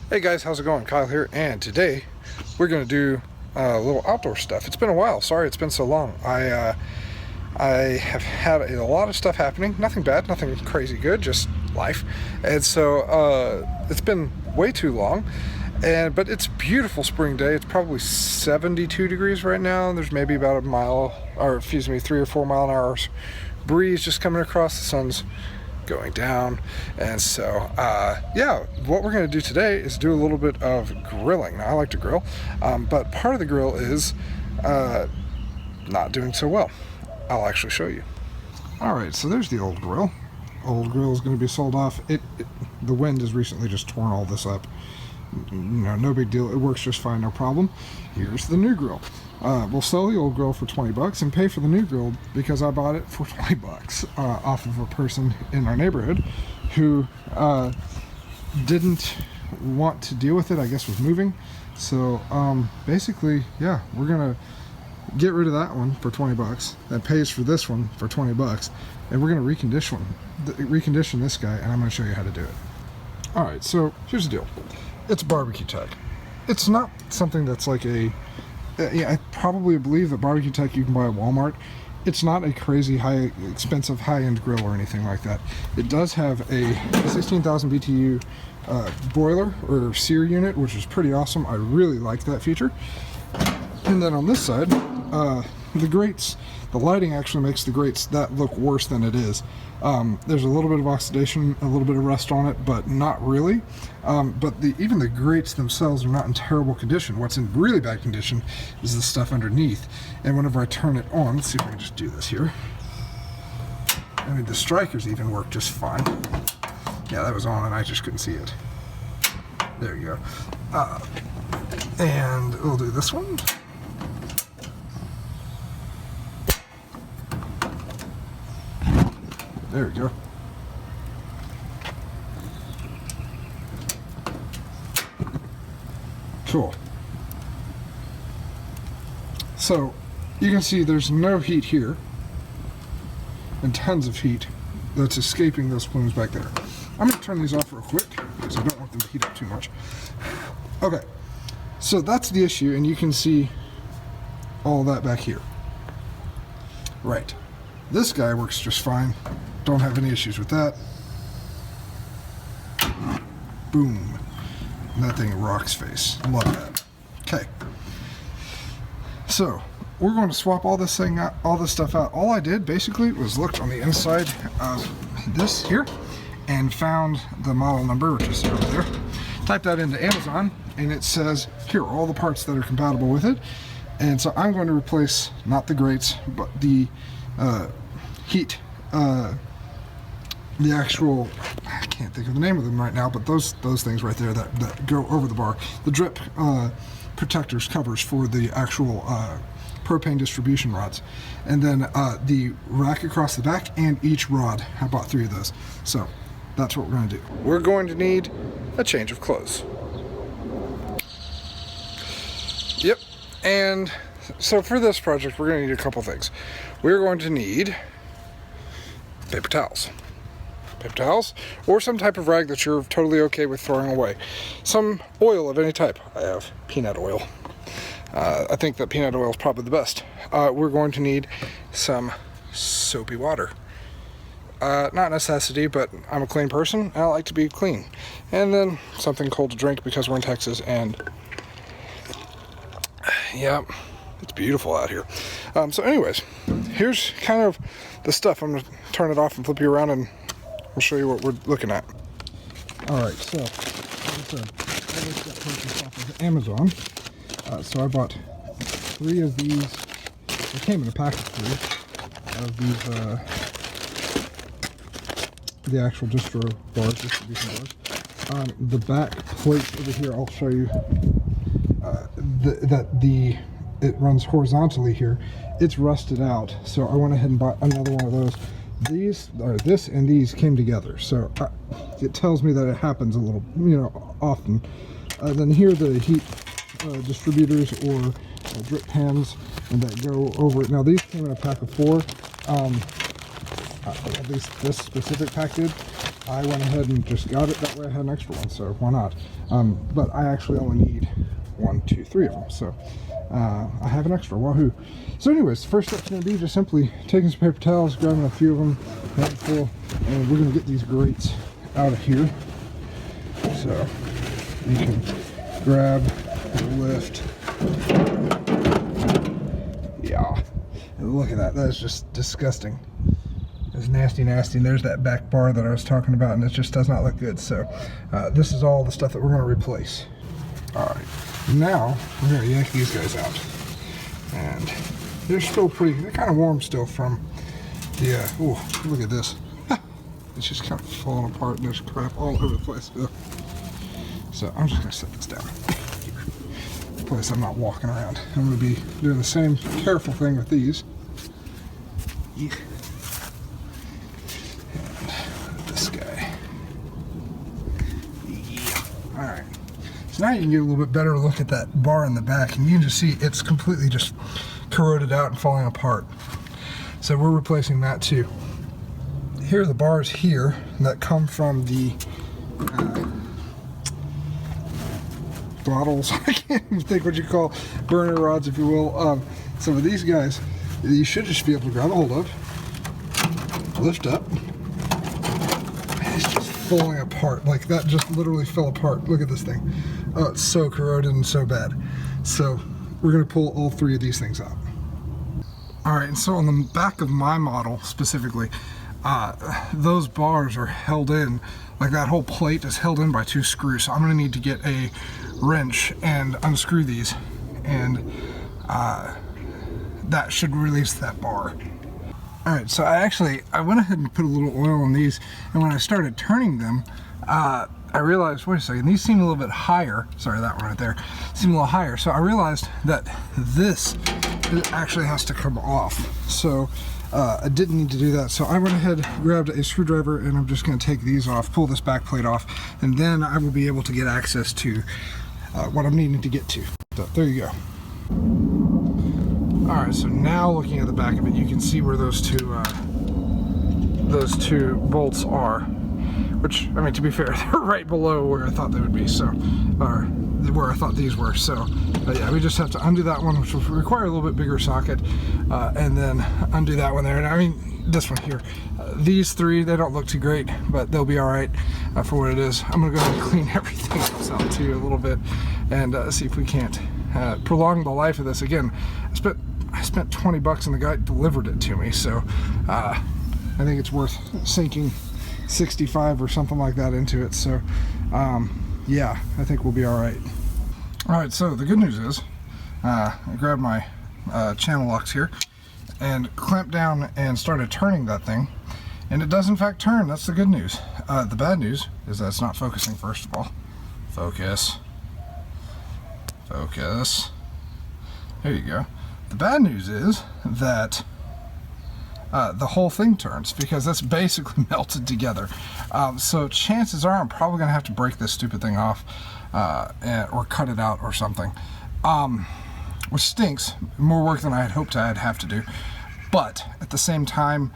Hey guys, how's it going? Kyle here, and today we're going to do a little outdoor stuff. It's been a while. Sorry it's been so long. I have had a lot of stuff happening. Nothing bad, nothing crazy good, just life. And so it's been way too long. But it's a beautiful spring day. It's probably 72 degrees right now. There's maybe about 3 or 4 mile an hour breeze just coming across. The sun's going down, and so yeah, what we're going to do today is do a little bit of grilling. Now, I like to grill, but part of the grill is not doing so well. I'll actually show you. Alright, so there's the old grill. Old grill is going to be sold off. The wind has recently just torn all this up. You know, no big deal. It works just fine, no problem. Here's the new grill. We'll sell the old grill for 20 bucks and pay for the new grill because I bought it for 20 bucks off of a person in our neighborhood who didn't want to deal with it, I guess was moving. So basically, yeah, we're gonna get rid of that one for 20 bucks. That pays for this one for 20 bucks. And we're gonna recondition this guy, and I'm gonna show you how to do it. Alright, so here's the deal. It's barbecue tech. It's not something that's like a I probably believe that barbecue tech you can buy at Walmart. It's not a crazy expensive high-end grill or anything like that. It does have a 16,000 BTU broiler or sear unit, which is pretty awesome. I really like that feature. And then on this side, the grates, the lighting actually makes the grates that look worse than it is. There's a little bit of oxidation, a little bit of rust on it, but not really. But even the grates themselves are not in terrible condition. What's in really bad condition is the stuff underneath. And whenever I turn it on, let's see if I can just do this here. I mean, the strikers even work just fine. Yeah, that was on and I just couldn't see it. There you go. And we'll do this one. There we go. Cool. So you can see there's no heat here and tons of heat that's escaping those plumes back there. I'm going to turn these off real quick because I don't want them to heat up too much. Okay, so that's the issue, and you can see all that back here. Right. This guy works just fine. Don't have any issues with that. Boom. And that thing rocks face. Love that. Okay. So we're going to swap all this stuff out. All I did basically was looked on the inside of this here and found the model number, which is over there. Type that into Amazon, and it says here are all the parts that are compatible with it. And so I'm going to replace not the grates, but the heat. The actual, I can't think of the name of them right now, but those things right there that go over the bar, the drip protectors, covers for the actual propane distribution rods, and then the rack across the back and each rod. I bought 3 of those. So that's what we're going to do. We're going to need a change of clothes. Yep. And so for this project we're going to need a couple things. We're going to need paper towels, or some type of rag that you're totally okay with throwing away. Some oil of any type. I have peanut oil. I think that peanut oil is probably the best. We're going to need some soapy water. Not necessity, but I'm a clean person and I like to be clean. And then something cold to drink because we're in Texas, and yeah, it's beautiful out here. So anyways, here's kind of the stuff. I'm going to turn it off and flip you around and I'll show you what we're looking at. Alright, so like I said, I just got purchased off of Amazon. So I bought 3 of these. They came in a pack of 3 of these, the actual distribution bars. The back plates over here, I'll show you it runs horizontally here. It's rusted out, so I went ahead and bought another one of those. This and these came together, so it tells me that it happens a little, often. Then here are the heat distributors or drip pans, and that go over it. Now these came in a pack of 4. At least this specific pack did. I went ahead and just got it. That way I had an extra one, so why not? But I actually only need 1, 2, 3 of them, so I have an extra. Wahoo! So anyways, the first step's going to be just simply taking some paper towels, grabbing a few of them, handful, and we're going to get these grates out of here. So you can grab and lift. Yeah, and look at that. That is just disgusting. It's nasty, nasty. And there's that back bar that I was talking about, and it just does not look good. So this is all the stuff that we're going to replace. All right, now we're going to yank these guys out, and they're still pretty. They're kind of warm still from the. Oh, look at this. It's just kind of falling apart, and there's crap all over the place. Ugh. So I'm just going to set this down. The place I'm not walking around. I'm going to be doing the same careful thing with these. Yeah. And this guy. Yeah. All right. So now you can get a little bit better look at that bar in the back, and you can just see it's completely just corroded out and falling apart. So we're replacing that too. Here are the bars here that come from the throttles. I can't even think what you call burner rods, if you will. Some of these guys, you should just be able to grab a hold of, lift up. It's just falling apart. Like that just literally fell apart. Look at this thing. Oh, it's so corroded and so bad. So we're gonna pull all 3 of these things out. All right, and so on the back of my model specifically, those bars are held in, like that whole plate is held in by 2 screws. So I'm going to need to get a wrench and unscrew these, and that should release that bar. Alright, so I went ahead and put a little oil on these, and when I started turning them, I realized, wait a second, these seem a little bit higher. Sorry, that one right there seemed a little higher. So I realized that this actually has to come off. So I didn't need to do that. So I went ahead, grabbed a screwdriver, and I'm just going to take these off, pull this back plate off, and then I will be able to get access to what I'm needing to get to. So there you go. Alright, so now looking at the back of it, you can see where those two bolts are. Which, I mean, to be fair, they're right below where I thought they would be, so, or where I thought these were. So, yeah, we just have to undo that one, which will require a little bit bigger socket, and then undo that one there. And I mean, this one here. These 3, they don't look too great, but they'll be all right for what it is. I'm gonna go ahead and clean everything else out too a little bit, and see if we can't prolong the life of this. Again, I spent 20 bucks, and the guy delivered it to me, so I think it's worth sinking 65 or something like that into it. So yeah, I think we'll be all right. All right, so the good news is I grabbed my channel locks here and clamped down and started turning that thing, and it does in fact turn. That's the good news. The bad news is that it's not focusing. First of all, focus. There you go. The bad news is that the whole thing turns, because that's basically melted together. So chances are I'm probably gonna have to break this stupid thing off or cut it out or something, which stinks. More work than I had hoped I'd have to do, but at the same time,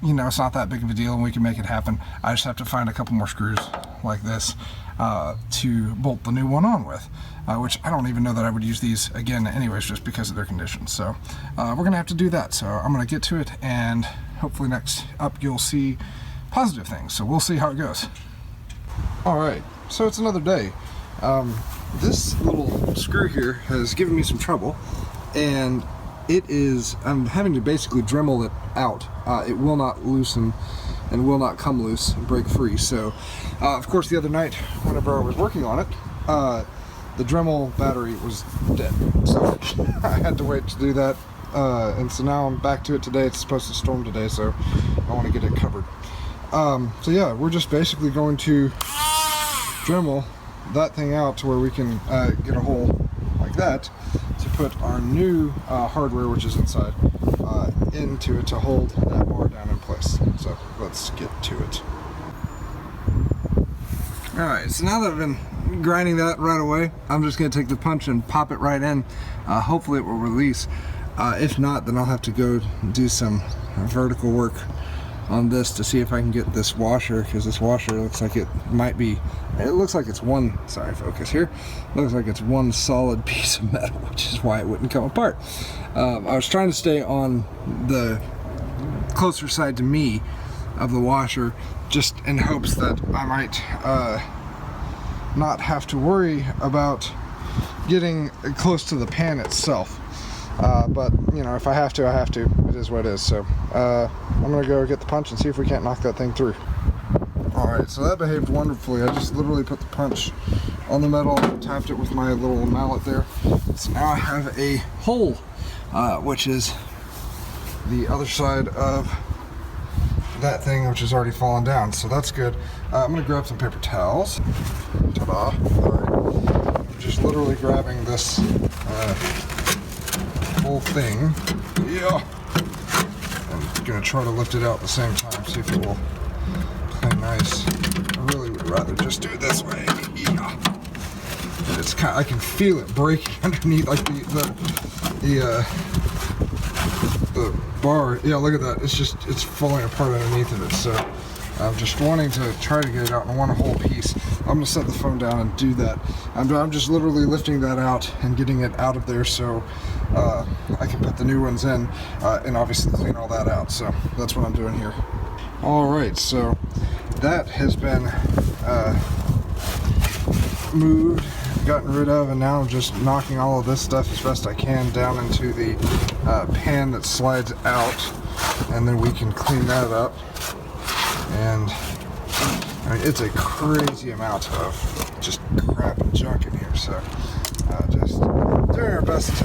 you know, it's not that big of a deal, and we can make it happen. I just have to find a couple more screws like this to bolt the new one on with, which I don't even know that I would use these again anyways, just because of their condition. So we're gonna have to do that. So I'm gonna get to it, and hopefully next up you'll see positive things. So we'll see how it goes. All right, so it's another day. This little screw here has given me some trouble, and I'm having to basically Dremel it out. It will not loosen and will not come loose and break free. So of course the other night whenever I was working on it, the Dremel battery was dead, so I had to wait to do that, and so now I'm back to it today. It's supposed to storm today, so I want to get it covered. So yeah, we're just basically going to Dremel that thing out to where we can get a hole like that to put our new hardware, which is inside, into it to hold that bar down in place. So let's get to it. Alright, so now that I've been grinding that right away, I'm just going to take the punch and pop it right in. Hopefully it will release. If not, then I'll have to go do some vertical work on this to see if I can get this washer, because this washer looks like it might be, it looks like it's one, sorry focus here, looks like it's one solid piece of metal, which is why it wouldn't come apart. I was trying to stay on the closer side to me of the washer, just in hopes that I might not have to worry about getting close to the pan itself. But you know, if I have to, I have to. It is what it is. So I'm gonna go get the punch and see if we can't knock that thing through. Alright, so that behaved wonderfully. I just literally put the punch on the metal, tapped it with my little mallet there. So now I have a hole, which is the other side of that thing, which has already fallen down. So that's good. I'm gonna grab some paper towels. Ta-da. Alright. I'm just literally grabbing this whole thing. Yeah. I'm gonna try to lift it out at the same time, see if it will play nice. I really would rather just do it this way. Yeah. And it's kind of, I can feel it breaking underneath, like the bar. Yeah, look at that. It's falling apart underneath of it. So I'm just wanting to try to get it out in one whole piece. I'm gonna set the phone down and do that. I'm just literally lifting that out and getting it out of there, so I can put the new ones in and obviously clean all that out. So that's what I'm doing here. Alright, so that has been moved, gotten rid of, and now I'm just knocking all of this stuff as best I can down into the pan that slides out, and then we can clean that up. And I mean, it's a crazy amount of just crap and junk in here, so just doing our best to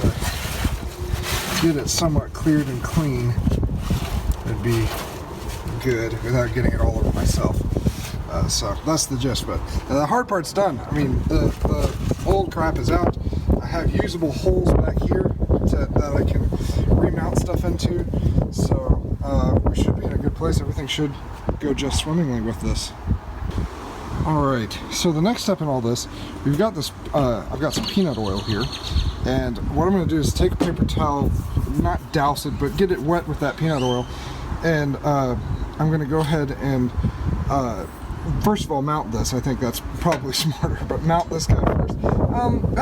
get it somewhat cleared and clean would be good without getting it all over myself. So that's the gist, but the hard part's done. I mean, the old crap is out. I have usable holes back here that I can remount stuff into, so we should be in a good place. Everything should go just swimmingly with this. Alright, so the next step in all this, we've got this, I've got some peanut oil here, and what I'm going to do is take a paper towel, not douse it, but get it wet with that peanut oil, and I'm going to go ahead and first of all mount this. I think that's probably smarter, but mount this guy first.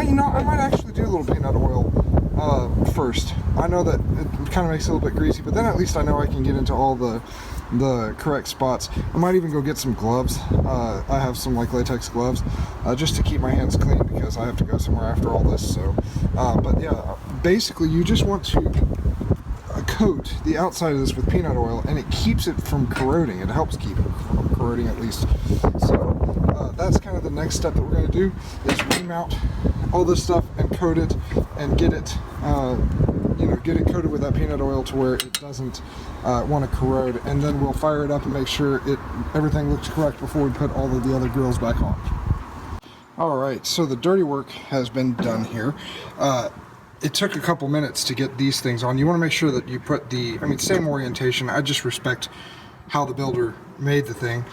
You know, I might actually do a little peanut oil first. I know that it kind of makes it a little bit greasy, but then at least I know I can get into all the correct spots. I might even go get some gloves. I have some like latex gloves just to keep my hands clean, because I have to go somewhere after all this. So but yeah, basically you just want to coat the outside of this with peanut oil, and it keeps it from corroding. It helps keep it from corroding, at least. So that's kind of the next step that we're going to do, is remount all this stuff and coat it and get it you know, get it coated with that peanut oil to where it doesn't want to corrode, and then we'll fire it up and make sure everything looks correct before we put all of the other grills back on. Alright, so the dirty work has been done here. It took a couple minutes to get these things on. You want to make sure that you put same orientation. I just respect how the builder made the thing.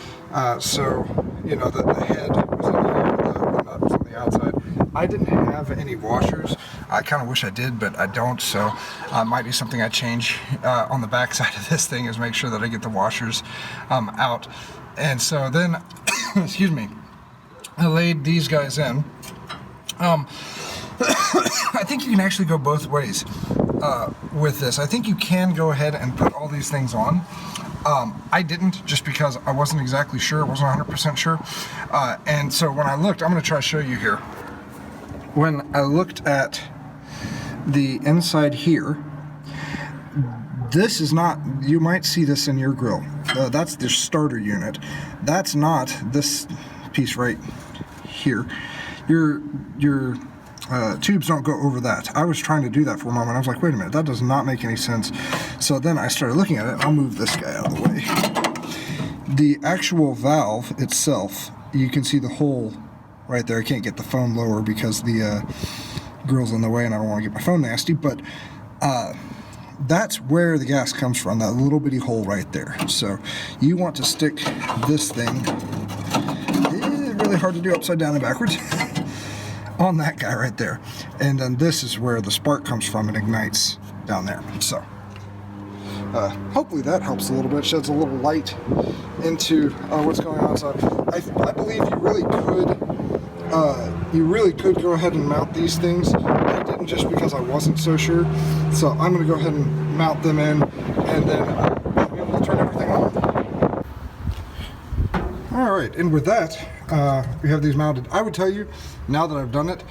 So, you know, the head was in here, the nut was on the outside. I didn't have any washers. I kind of wish I did, but I don't, so might be something I change on the back side of this thing, is make sure that I get the washers out. And so then, excuse me, I laid these guys in. I think you can actually go both ways with this. I think you can go ahead and put all these things on. I didn't, just because I wasn't exactly sure, I wasn't 100% sure. And so when I looked, I'm going to try to show you here. When I looked at the inside here, this is not, you might see this in your grill. That's the starter unit. That's not this piece right here. Your tubes don't go over that. I was trying to do that for a moment. I was like, wait a minute, that does not make any sense. So then I started looking at it. I'll move this guy out of the way. The actual valve itself, you can see the hole right there. I can't get the phone lower because the grill's in the way and I don't want to get my phone nasty, but that's where the gas comes from, that little bitty hole right there. So you want to stick this thing, it's really hard to do upside down and backwards, on that guy right there. And then this is where the spark comes from and ignites down there. So hopefully that helps a little bit, sheds a little light into what's going on. So I believe you really could go ahead and mount these things. I didn't just because I wasn't so sure. So I'm going to go ahead and mount them in, and then I'll be able to turn everything on. Alright, and with that, we have these mounted. I would tell you, now that I've done it,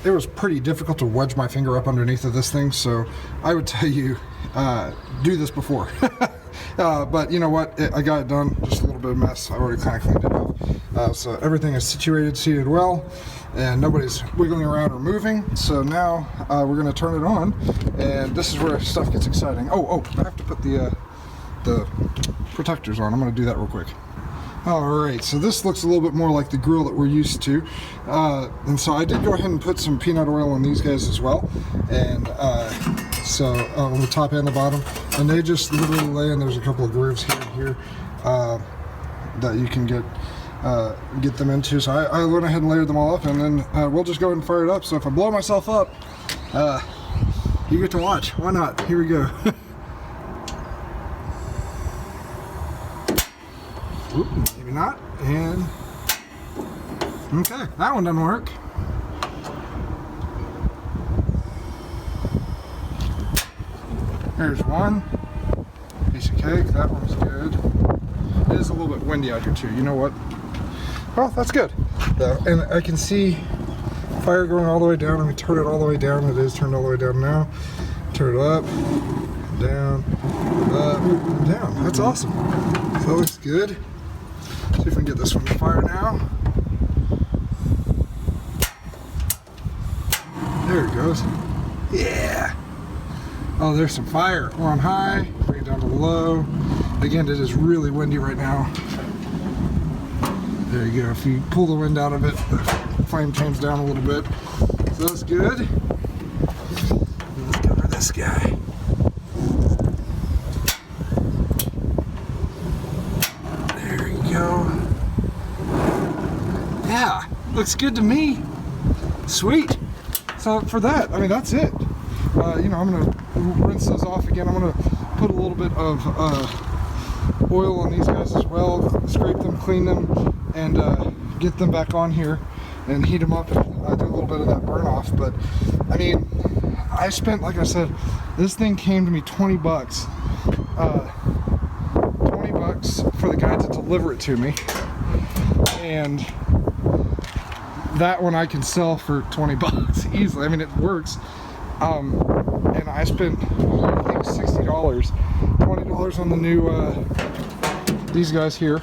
it was pretty difficult to wedge my finger up underneath of this thing, so I would tell you, do this before. But you know what, I got it done, just a little bit of mess. I already kind of cleaned it up. So everything is seated well, and nobody's wiggling around or moving. So now we're going to turn it on, and this is where stuff gets exciting. Oh, I have to put the protectors on. I'm going to do that real quick. Alright, so this looks a little bit more like the grill that we're used to, and so I did go ahead and put some peanut oil on these guys as well, and so on the top and the bottom, and they just literally lay in. There's a couple of grooves here that you can get them into, so I went ahead and layered them all up, and then we'll just go ahead and fire it up. So if I blow myself up, you get to watch. Why not? Here we go. Oop, maybe not, and okay, that one doesn't work. There's one piece of cake. That one's good. It is a little bit windy out here too. You know what? Well, that's good. And I can see fire going all the way down. I'm gonna turn it all the way down. It is turned all the way down now. Turn it up, down, up, down. That's awesome. So that looks good. See if we can get this one to fire now. There it goes. Yeah. Oh, there's some fire. We're on high, bring it down to low. Again, it is really windy right now. There you go. If you pull the wind out of it, the flame tames down a little bit. So that's good. Let's cover this guy. Yeah, looks good to me. Sweet. So for that, I mean, that's it. You know, I'm gonna rinse those off again. I'm gonna put a little bit of oil on these guys as well, scrape them, clean them, and get them back on here and heat them up, do a little bit of that burn off. But I mean, I spent, like I said, this thing came to me 20 bucks. 20 bucks for the guy to deliver it to me, and that one I can sell for 20 bucks easily. I mean, it works. And I spent, I think, $60, $20 on the new these guys here,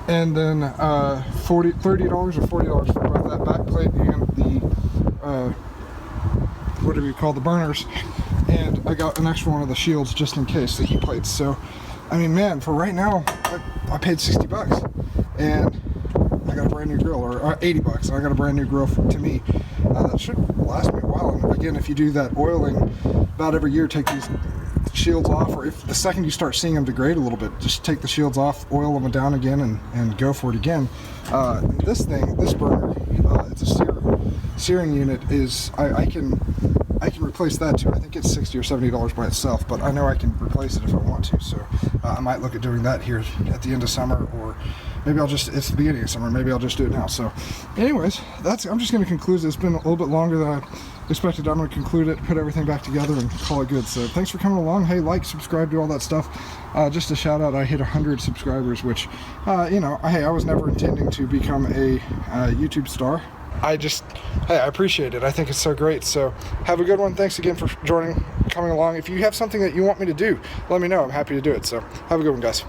and then $30 or $40 for both that back plate and the whatever you call the burners, and I got an extra one of the shields just in case, the heat plates. So I mean, man, for right now I paid 60 bucks and I got a brand new grill, or 80 bucks, and I got a brand new grill to me. That should last me a while. And again, if you do that oiling about every year, take these shields off, or if the second you start seeing them degrade a little bit, just take the shields off, oil them down again, and go for it again. This thing, this burner, it's a searing unit, is I can replace that too. I think it's $60 or $70 by itself, but I know I can replace it if I want to. So I might look at doing that here at the end of summer, or maybe I'll just, it's the beginning of summer, maybe I'll just do it now. So anyways, I'm just going to conclude. It's been a little bit longer than I expected. I'm going to conclude it, put everything back together, and call it good. So thanks for coming along. Hey, like, subscribe, do all that stuff. Just a shout out, I hit 100 subscribers, which, you know, hey, I was never intending to become a YouTube star. Hey, I appreciate it. I think it's so great. So have a good one. Thanks again for coming along. If you have something that you want me to do, let me know. I'm happy to do it. So have a good one, guys.